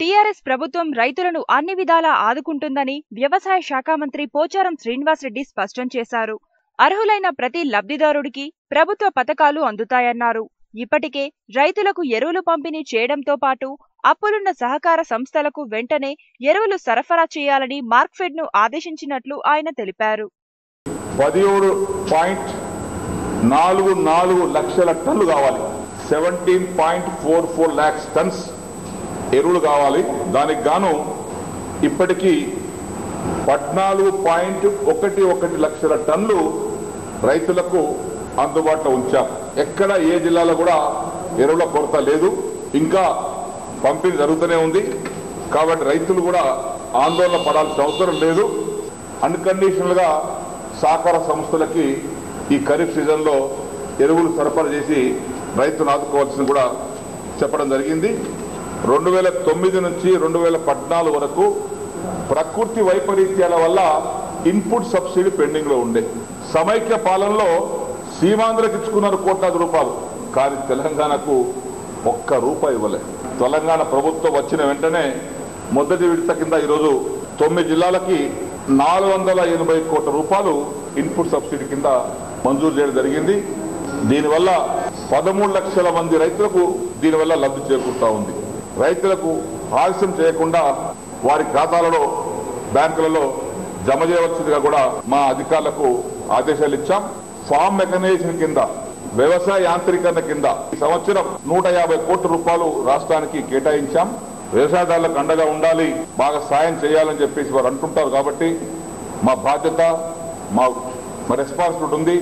TRS ప్రభుత్వం రైతులను అన్ని విధాలా ఆదుకుంటుందని వ్యవసాయ శాఖ మంత్రి పోచారం శ్రీనివాస్ రెడ్డి స్పష్టం చేశారు. అర్హులైన ప్రతి లబ్ధిదారుడికి ప్రభుత్వ పథకాలు అందుతాయన్నారు. ఇప్పటికే రైతులకు ఎరువులు పంపిణీ చేయడంతో పాటు అప్పులున్న సహకార సంస్థలకు వెంటనే ఎరువులు సరఫరా చేయాలని మార్క్ఫెడ్ ను ఆదేశించినట్లు ఆయన తెలిపారు. 17.44 లక్షల టన్నులు కావాలి. 17.44 lakhs టన్స్ ఎరువులు కావాలి. దానికి గాను ఇప్పటికీ 14.11 లక్షల టన్నులు రైతులకు అందుబాటులో ఉంచాం. ఎక్కడ ఏ జిల్లాలో కూడా ఎరువుల కొరత లేదు. ఇంకా పంపిణీ జరుగుతూనే ఉంది. కాబట్టి రైతులు కూడా ఆందోళన పడాల్సిన అవసరం లేదు. అన్కండిషనల్ గా సహకార సంస్థలకి ఈ ఖరీఫ్ సీజన్లో ఎరువులు సరఫరా చేసి రైతును ఆదుకోవాల్సింది కూడా చెప్పడం జరిగింది. 2009 నుంచి 2014 వరకు ప్రకృతి వైపరీత్యాల వల్ల ఇన్పుట్ సబ్సిడీ పెండింగ్ లో ఉండే. సమైక్య పాలనలో సీమాంధ్రకు ఇచ్చుకున్నారు కోట్లాది రూపాయలు. కానీ తెలంగాణకు ఒక్క రూపాయి ఇవ్వలే. తెలంగాణ ప్రభుత్వం వచ్చిన వెంటనే మొదటి విడత కింద ఈరోజు 9 జిల్లాలకి 480 కోట్ల రూపాయలు ఇన్పుట్ సబ్సిడీ కింద మంజూరు చేయడం జరిగింది. దీనివల్ల 13 లక్షల మంది రైతులకు దీనివల్ల లబ్ధి చేకూరుతా ఉంది. రైతులకు ఆలస్యం చేయకుండా వారి ఖాతాలలో బ్యాంకులలో జమ చేయవలసిందిగా కూడా మా అధికారులకు ఆదేశాలు ఇచ్చాం. ఫార్మ్ మెకనైజేషన్ కింద వ్యవసాయ యాంత్రీకరణ కింద ఈ సంవత్సరం 150 కోట్ల రూపాయలు రాష్ట్రానికి కేటాయించాం. వ్యవసాయదారులకు అండగా ఉండాలి, బాగా సాయం చేయాలని చెప్పేసి వారు అంటుంటారు. కాబట్టి మా బాధ్యత, మా రెస్పాన్సిబిలిటీ ఉంది.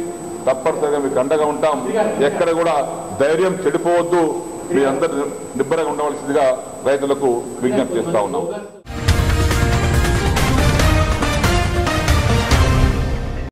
తప్పనిసరిగా మీకు అండగా ఉంటాం. ఎక్కడ కూడా ధైర్యం చెడిపోవద్దు. మీ అందరూ నిబ్బరంగా ఉండవలసిందిగా రైతులకు విజ్ఞప్తి చేస్తా ఉన్నాం.